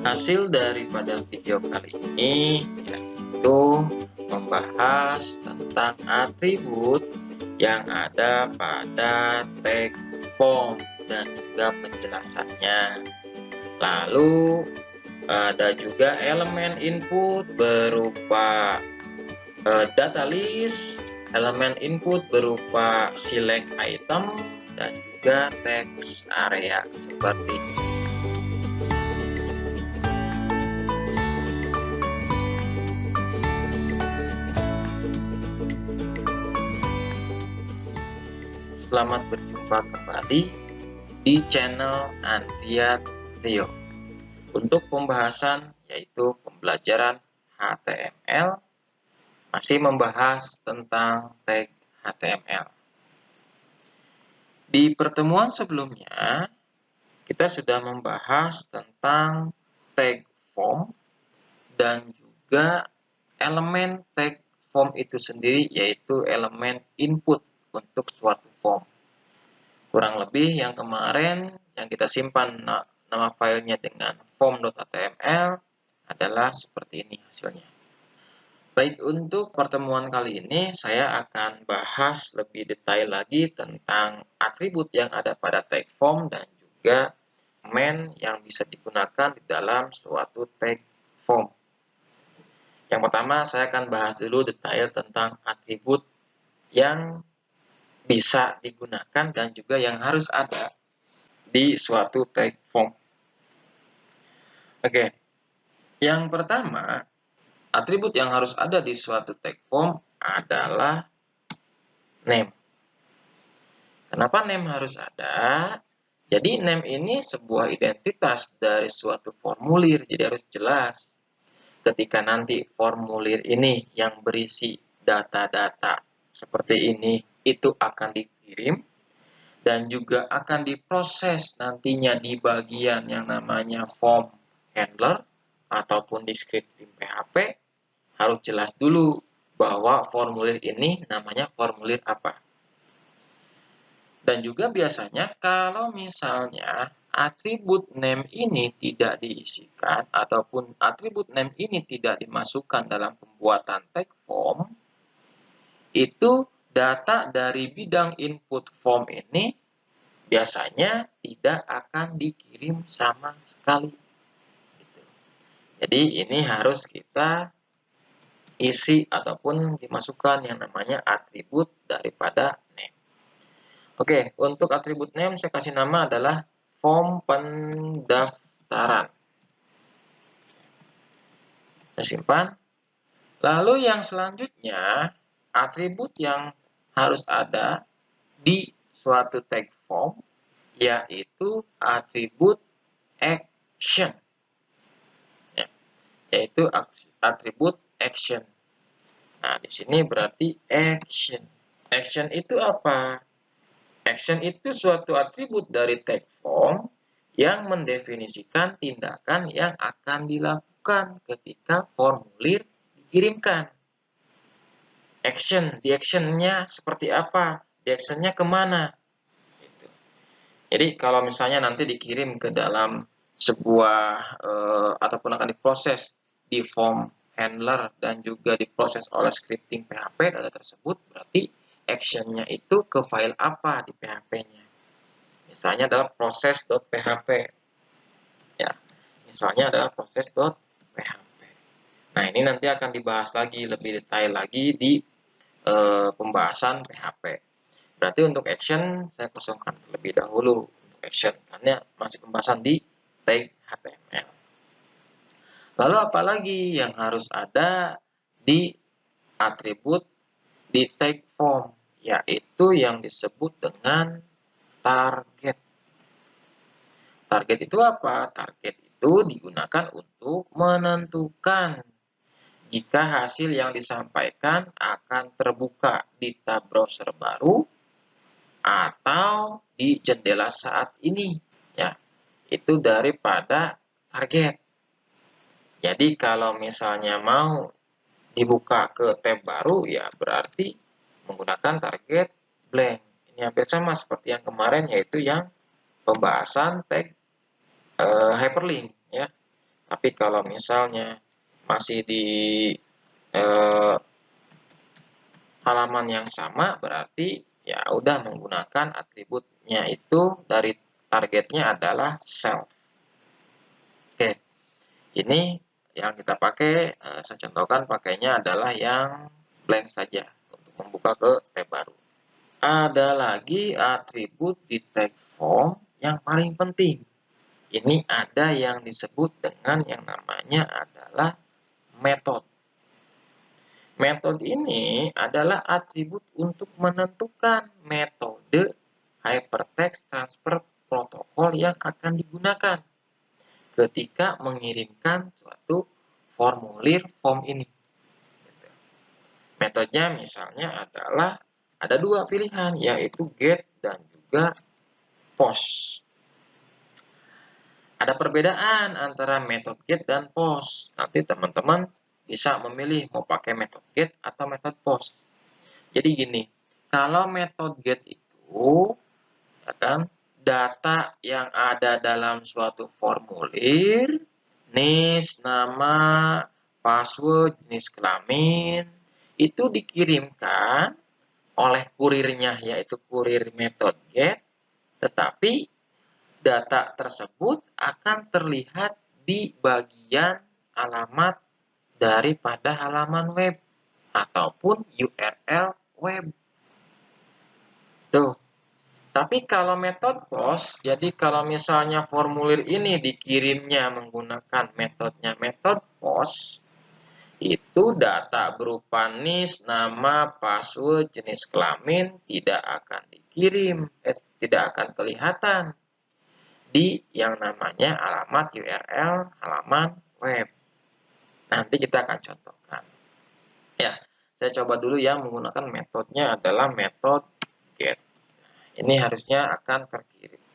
Hasil daripada video kali ini yaitu membahas tentang atribut yang ada pada tag form dan juga penjelasannya. Lalu ada juga elemen input berupa data list, elemen input berupa select item, dan juga text area seperti ini. Selamat berjumpa kembali di channel Andrea Rio untuk pembahasan yaitu pembelajaran HTML, masih membahas tentang tag HTML. Di pertemuan sebelumnya kita sudah membahas tentang tag form dan juga elemen tag form itu sendiri, yaitu elemen input untuk suatu form. Kurang lebih yang kemarin yang kita simpan nama filenya dengan form.html adalah seperti ini hasilnya. Baik, untuk pertemuan kali ini saya akan bahas lebih detail lagi tentang atribut yang ada pada tag form dan juga elemen yang bisa digunakan di dalam suatu tag form. Yang pertama saya akan bahas dulu detail tentang atribut yang bisa digunakan dan juga yang harus ada di suatu tag form. Oke, yang pertama, atribut yang harus ada di suatu tag form adalah name. Kenapa name harus ada? Jadi name ini sebuah identitas dari suatu formulir, jadi harus jelas. Ketika nanti formulir ini yang berisi data-data seperti ini, itu akan dikirim dan juga akan diproses nantinya di bagian yang namanya form handler ataupun di scripting PHP, harus jelas dulu bahwa formulir ini namanya formulir apa. Dan juga biasanya kalau misalnya atribut name ini tidak diisikan ataupun atribut name ini tidak dimasukkan dalam pembuatan tag form, itu data dari bidang input form ini biasanya tidak akan dikirim sama sekali. Jadi ini harus kita isi ataupun dimasukkan yang namanya atribut daripada name. Oke, untuk atribut name saya kasih nama adalah form pendaftaran. Saya simpan. Lalu yang selanjutnya, atribut yang harus ada di suatu tag form yaitu atribut action. Yaitu atribut action. Nah, di sini berarti action. Action itu apa? Action itu suatu atribut dari tag form yang mendefinisikan tindakan yang akan dilakukan ketika formulir dikirimkan. Action, di actionnya seperti apa? Di actionnya kemana? Gitu. Jadi kalau misalnya nanti dikirim ke dalam sebuah ataupun akan diproses di form handler dan juga diproses oleh scripting PHP data tersebut, berarti action-nya itu ke file apa di PHP-nya. Misalnya adalah proses.php. Ya, misalnya adalah proses.php. Nah, ini nanti akan dibahas lagi lebih detail lagi di pembahasan PHP. Berarti untuk action saya kosongkan terlebih dahulu untuk action karena masih pembahasan di tag HTML. Lalu apalagi yang harus ada di atribut di tag form, yaitu yang disebut dengan target. Target itu apa? Target itu digunakan untuk menentukan jika hasil yang disampaikan akan terbuka di tab browser baru atau di jendela saat ini. Ya, itu daripada target. Jadi kalau misalnya mau dibuka ke tab baru, ya berarti menggunakan target blank. Ini hampir sama seperti yang kemarin, yaitu yang pembahasan tag hyperlink. Ya, Tapi kalau misalnya masih di eh, halaman yang sama, berarti ya udah menggunakan atributnya itu dari targetnya adalah self. Oke, ini yang kita pakai, saya contohkan pakainya adalah yang blank saja untuk membuka ke tab baru. Ada lagi atribut di tag form yang paling penting. Ini ada yang disebut dengan yang namanya adalah method. Metode ini adalah atribut untuk menentukan metode hypertext transfer protokol yang akan digunakan ketika mengirimkan suatu formulir form ini. Metodenya misalnya adalah ada dua pilihan, yaitu get dan juga post. Ada perbedaan antara metode get dan post. Nanti teman-teman bisa memilih mau pakai metode get atau metode post. Jadi gini, kalau metode get itu ya kan, data yang ada dalam suatu formulir, NIS, nama, password, jenis kelamin, itu dikirimkan oleh kurirnya, yaitu kurir metode get, tetapi data tersebut akan terlihat di bagian alamat daripada halaman web ataupun URL web. Tuh. Tapi kalau metode post, jadi kalau misalnya formulir ini dikirimnya menggunakan metodenya metode post, itu data berupa NIS, nama, password, jenis kelamin tidak akan dikirim, tidak akan kelihatan di yang namanya alamat URL halaman web. Nanti kita akan contohkan. Ya, saya coba dulu yang menggunakan metodenya adalah metode get. Ini harusnya akan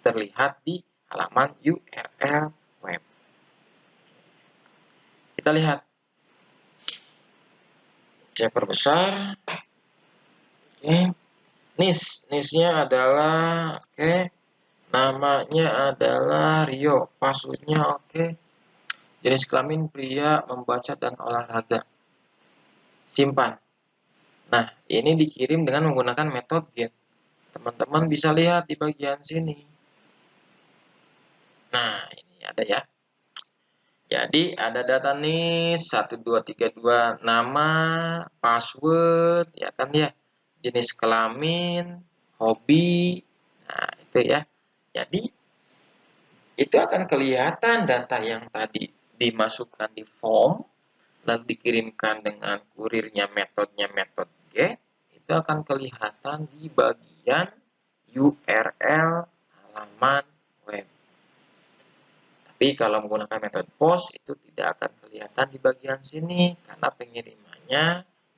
terlihat di halaman URL web. Kita lihat. Saya perbesar. Oke. NIS-nya adalah oke. Namanya adalah Rio, passwordnya oke. Jenis kelamin pria, membaca dan olahraga. Simpan. Nah, ini dikirim dengan menggunakan metode get. Teman-teman bisa lihat di bagian sini. Nah, ini ada ya. Jadi ada data NIS 1232, nama, password, ya kan ya. Jenis kelamin, hobi. Nah, itu ya. Jadi itu akan kelihatan data yang tadi dimasukkan di form, lalu dikirimkan dengan kurirnya metodenya metode get, itu akan kelihatan di bagian URL halaman web. Tapi kalau menggunakan metode post itu tidak akan kelihatan di bagian sini karena pengirimannya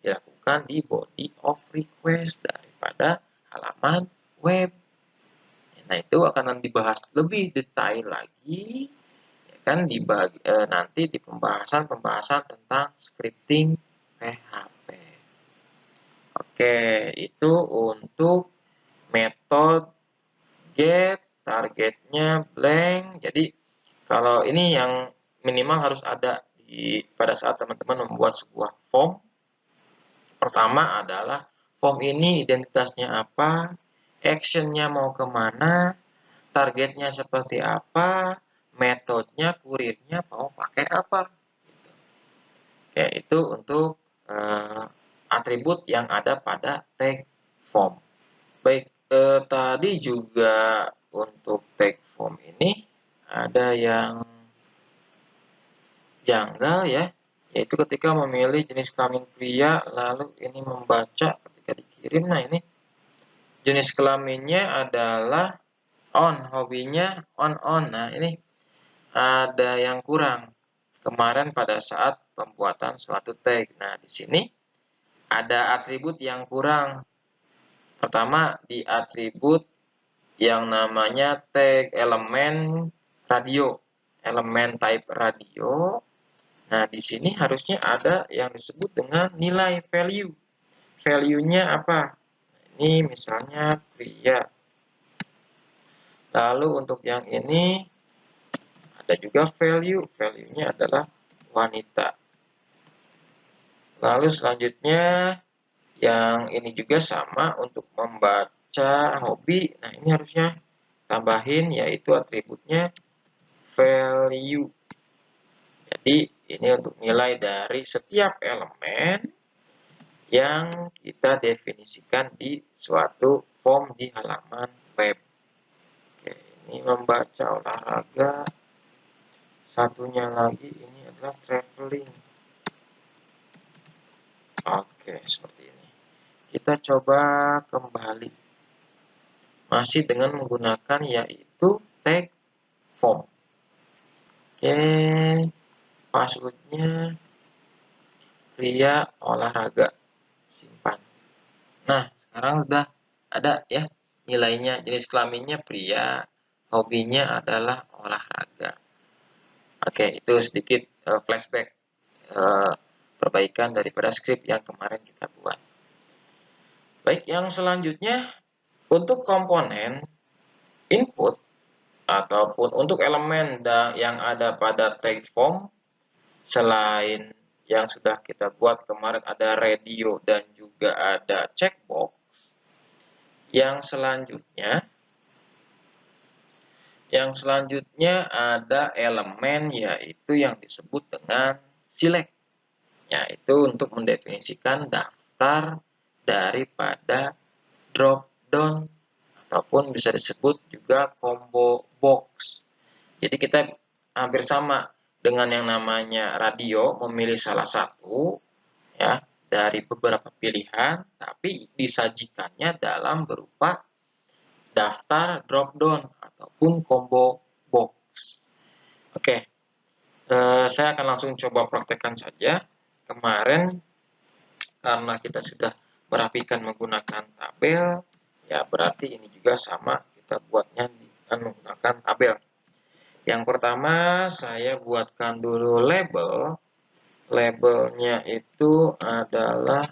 dilakukan di body of request daripada halaman web. Nah, itu akan dibahas lebih detail lagi ya kan nanti di pembahasan tentang scripting PHP. Oke, itu untuk metode get, targetnya blank. Jadi kalau ini yang minimal harus ada pada saat teman-teman membuat sebuah form. Pertama adalah form ini identitasnya apa, actionnya mau kemana, targetnya seperti apa, metodenya, kurirnya mau pakai apa. Ya, itu untuk atribut yang ada pada tag form. Baik, tadi juga untuk tag form ini ada yang janggal ya, yaitu ketika memilih jenis kelamin pria, lalu ini membaca ketika dikirim. Nah, ini jenis kelaminnya adalah on, hobinya on. Nah, ini ada yang kurang kemarin pada saat pembuatan suatu tag. Nah, di sini ada atribut yang kurang. Pertama, di atribut yang namanya tag elemen radio, elemen type radio. Nah, di sini harusnya ada yang disebut dengan nilai value. Value-nya apa? Ini misalnya pria. Lalu untuk yang ini Ada juga value, value-nya adalah wanita. Lalu selanjutnya yang ini juga sama untuk membaca hobi. Nah, ini harusnya tambahin yaitu atributnya value. Jadi ini untuk nilai dari setiap elemen yang kita definisikan di suatu form di halaman web. Oke, ini membaca olahraga. Satunya lagi ini adalah traveling. Oke, seperti ini. Kita coba kembali. Masih dengan menggunakan yaitu tag form. Oke, passwordnya pria olahraga. Simpan. Nah, sekarang udah ada ya nilainya. Jenis kelaminnya pria, hobinya adalah olahraga. Oke, itu sedikit flashback perbaikan daripada script yang kemarin kita buat. Baik, yang selanjutnya untuk komponen input ataupun untuk elemen yang ada pada tag form, selain yang sudah kita buat kemarin ada radio dan juga ada checkbox, yang selanjutnya ada elemen yaitu yang disebut dengan select, yaitu untuk mendefinisikan daftar daripada drop down ataupun bisa disebut juga combo box. Jadi kita hampir sama dengan yang namanya radio, memilih salah satu ya dari beberapa pilihan, tapi disajikannya dalam berupa daftar drop down ataupun combo box. Oke, saya akan langsung coba praktekkan saja. Kemarin karena kita sudah merapikan menggunakan tabel, ya berarti ini juga sama kita buatnya dengan menggunakan tabel. Yang pertama saya buatkan dulu label. Labelnya itu adalah,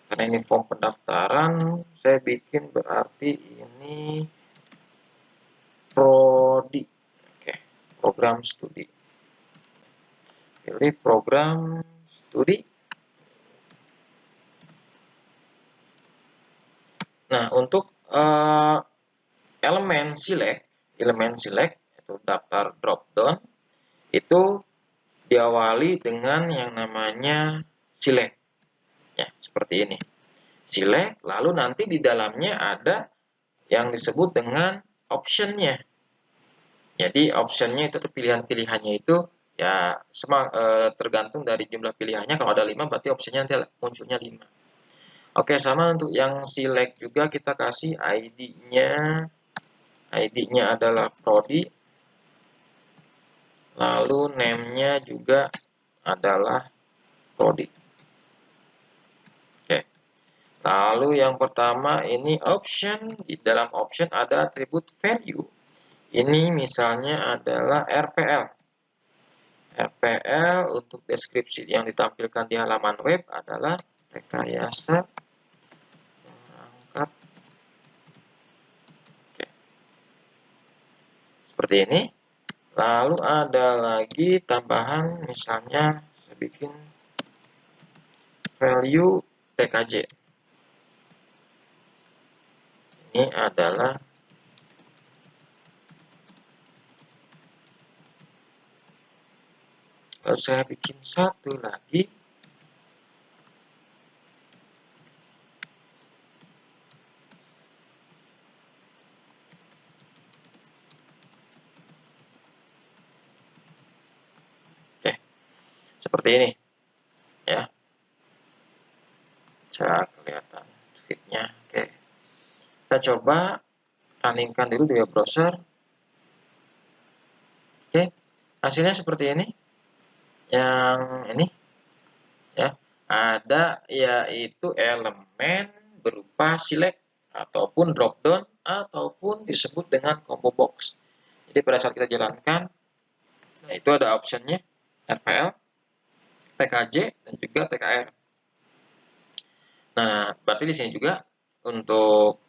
karena ini form pendaftaran, saya bikin berarti ini prodi. Oke, program studi. Pilih program studi. Nah, untuk elemen select itu daftar drop down itu diawali dengan yang namanya select. Ya, seperti ini. Select, lalu nanti di dalamnya ada yang disebut dengan optionnya. Jadi optionnya itu pilihan-pilihannya itu ya tergantung dari jumlah pilihannya. Kalau ada 5 berarti optionnya nanti munculnya 5. Oke, sama untuk yang select juga kita kasih ID-nya. ID-nya adalah prodi. Lalu name-nya juga adalah prodi. Oke. Lalu yang pertama ini option. Di dalam option ada atribut value. Ini misalnya adalah RPL. RPL untuk deskripsi yang ditampilkan di halaman web adalah rekayasa perangkat. Oke. Seperti ini. Lalu ada lagi tambahan, misalnya saya bikin value TKJ. Ini adalah lalu saya bikin satu lagi. Oke, seperti ini ya. Bisa kelihatan scriptnya. Oke, kita coba runningkan dulu di web browser. Oke, hasilnya seperti ini. Yang ini ya, ada yaitu elemen berupa select ataupun drop down ataupun disebut dengan combo box. Jadi pada saat kita jalankan, nah itu ada optionnya RPL, TKJ dan juga TKR. Nah, berarti di sini juga untuk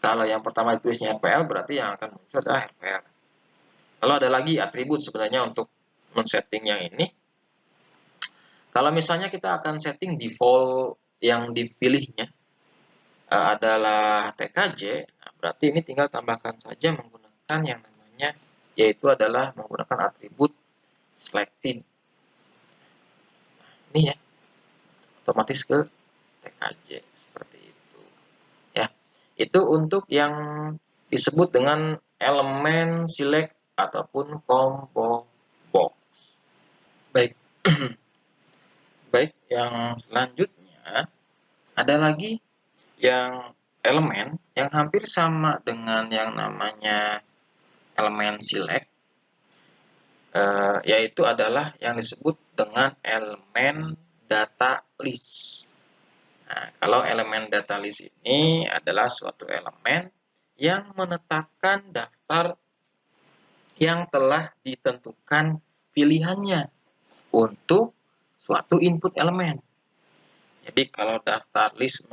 kalau yang pertama ditulisnya RPL berarti yang akan muncul adalah RPL. Lalu ada lagi atribut sebenarnya untuk men-setting yang ini. Kalau misalnya kita akan setting default yang dipilihnya adalah TKJ, nah berarti ini tinggal tambahkan saja menggunakan yang namanya, yaitu adalah menggunakan atribut selected. Nah, ini ya, otomatis ke TKJ seperti itu. Ya, itu untuk yang disebut dengan elemen select ataupun combo box. Baik. Baik, yang selanjutnya ada lagi yang elemen yang hampir sama dengan yang namanya elemen select, yaitu adalah yang disebut dengan elemen data list. Nah, kalau elemen data list ini adalah suatu elemen yang menetapkan daftar yang telah ditentukan pilihannya untuk suatu input elemen. Jadi kalau daftar list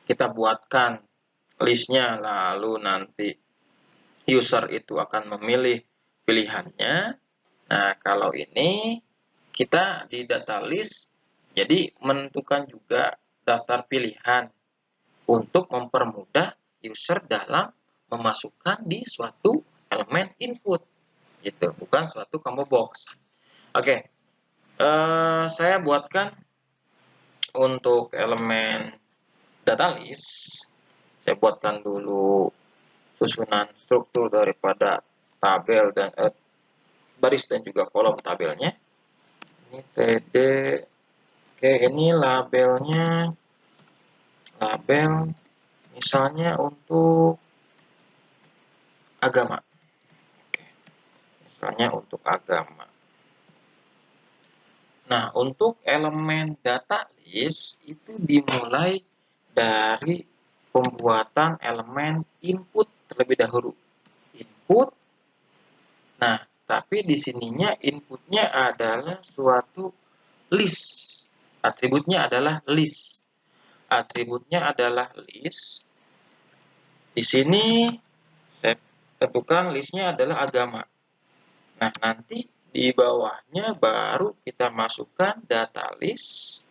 kita buatkan listnya, lalu nanti user itu akan memilih pilihannya. Nah, kalau ini kita di data list, jadi menentukan juga daftar pilihan untuk mempermudah user dalam memasukkan di suatu elemen input, gitu, bukan suatu combo box. Oke, saya buatkan untuk elemen data list, saya buatkan dulu susunan struktur daripada tabel dan baris dan juga kolom tabelnya. Ini TD, oke, ini labelnya, label misalnya untuk agama, oke, misalnya untuk agama. Nah, untuk elemen data list itu dimulai dari pembuatan elemen input terlebih dahulu. Input. Nah, tapi di sininya inputnya adalah suatu list. Atributnya adalah list. Atributnya adalah list. Di sini saya tentukan listnya adalah agama. Nah, nanti di bawahnya baru kita masukkan data list.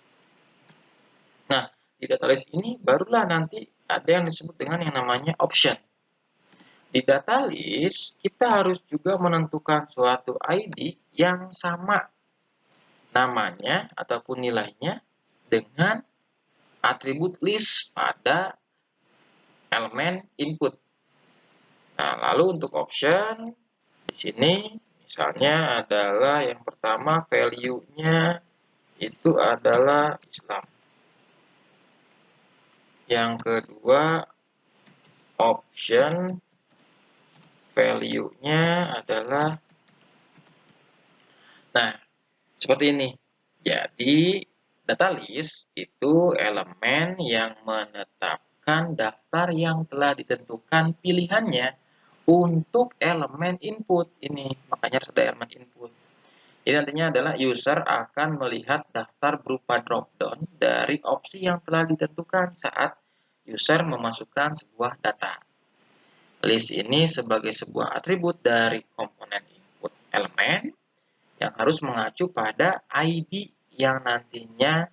Nah, di data list ini barulah nanti ada yang disebut dengan yang namanya option. Di data list, kita harus juga menentukan suatu ID yang sama namanya ataupun nilainya dengan atribut list pada elemen input. Nah, lalu untuk option, di sini misalnya adalah yang pertama value-nya itu adalah Islam. Yang kedua, option value-nya adalah, nah, seperti ini. Jadi, data list itu elemen yang menetapkan daftar yang telah ditentukan pilihannya untuk elemen input ini. Makanya harus ada elemen input. Jadi nantinya adalah user akan melihat daftar berupa drop-down dari opsi yang telah ditentukan saat user memasukkan sebuah data. List ini sebagai sebuah atribut dari komponen input elemen yang harus mengacu pada ID yang nantinya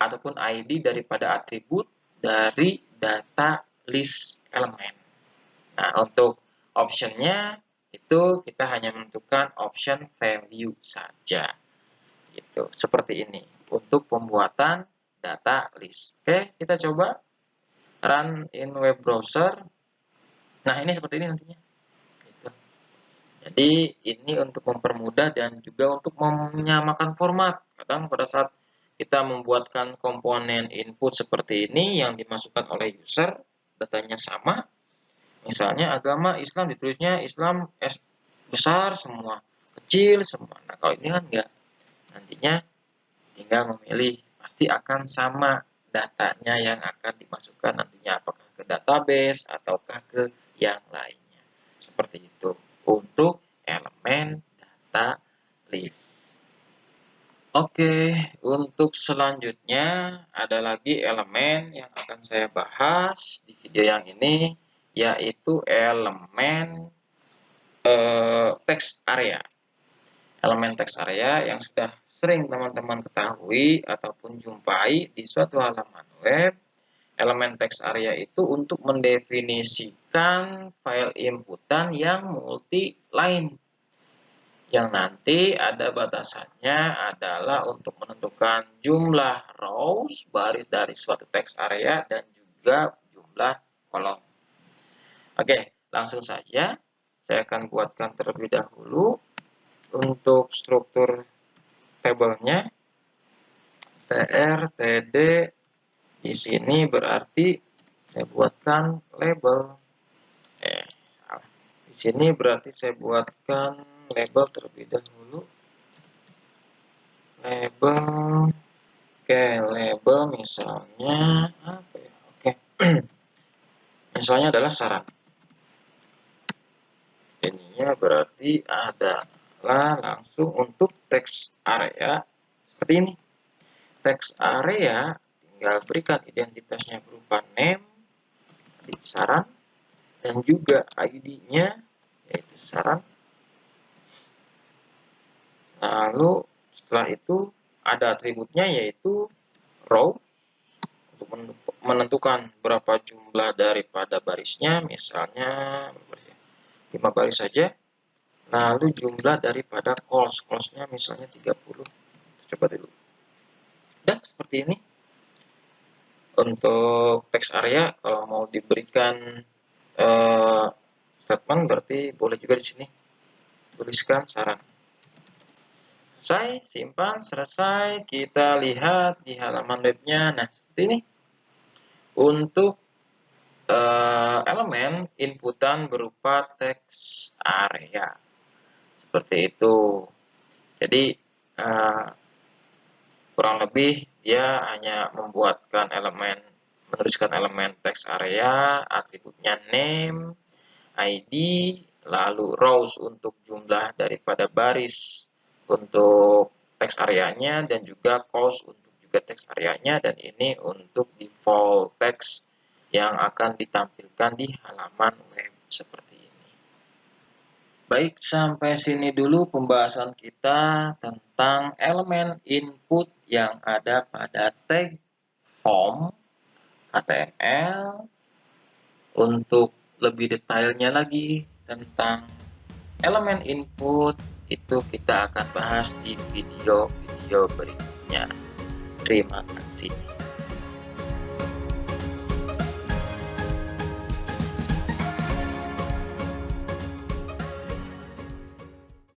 ataupun ID daripada atribut dari data list elemen. Nah, untuk optionnya itu kita hanya menentukan option value saja. Gitu, seperti ini untuk pembuatan data list. Oke, kita coba run in web browser. Nah, ini seperti ini nantinya. Gitu. Jadi, ini untuk mempermudah dan juga untuk menyamakan format. Kadang pada saat kita membuatkan komponen input seperti ini yang dimasukkan oleh user, datanya sama. Misalnya agama Islam ditulisnya Islam S besar semua, kecil semua. Nah, kalau ini kan enggak. Nantinya tinggal memilih, pasti akan sama datanya yang akan dimasukkan nantinya, apakah ke database ataukah ke yang lainnya. Seperti itu untuk elemen data list. Oke, untuk selanjutnya ada lagi elemen yang akan saya bahas di video yang ini, yaitu elemen teks area. Elemen teks area yang sudah sering teman-teman ketahui ataupun jumpai di suatu halaman web. Elemen teks area itu untuk mendefinisikan file inputan yang multi-line. Yang nanti ada batasannya adalah untuk menentukan jumlah rows, baris dari suatu teks area, dan juga jumlah kolom. Oke, langsung saja. Saya akan buatkan terlebih dahulu untuk struktur tabelnya. tr, td, di sini berarti saya buatkan label. Salah. Di sini berarti saya buatkan label terlebih dahulu. Label. Oke, label misalnya apa ya? Oke. Misalnya adalah saran. Ininya berarti adalah langsung untuk teks area seperti ini. Teks area tinggal berikan identitasnya berupa name, saran, dan juga ID-nya yaitu saran. Lalu setelah itu ada atributnya yaitu row untuk menentukan berapa jumlah daripada barisnya, misalnya 5 baris saja. Lalu jumlah daripada columns-nya misalnya 30. Coba dulu. Udah seperti ini. Untuk text area kalau mau diberikan statement berarti boleh juga di sini tuliskan saran. Selesai, simpan, selesai. Kita lihat di halaman webnya. Nah, seperti ini. Untuk elemen inputan berupa teks area. Seperti itu. Jadi, kurang lebih dia hanya membuatkan elemen, menuliskan elemen teks area, atributnya name, ID, lalu rows untuk jumlah daripada baris untuk teks areanya, dan juga columns untuk juga teks areanya, dan ini untuk default text yang akan ditampilkan di halaman web seperti ini. Baik, sampai sini dulu pembahasan kita tentang elemen input yang ada pada tag form HTML. Untuk lebih detailnya lagi tentang elemen input itu kita akan bahas di video-video berikutnya. Terima kasih.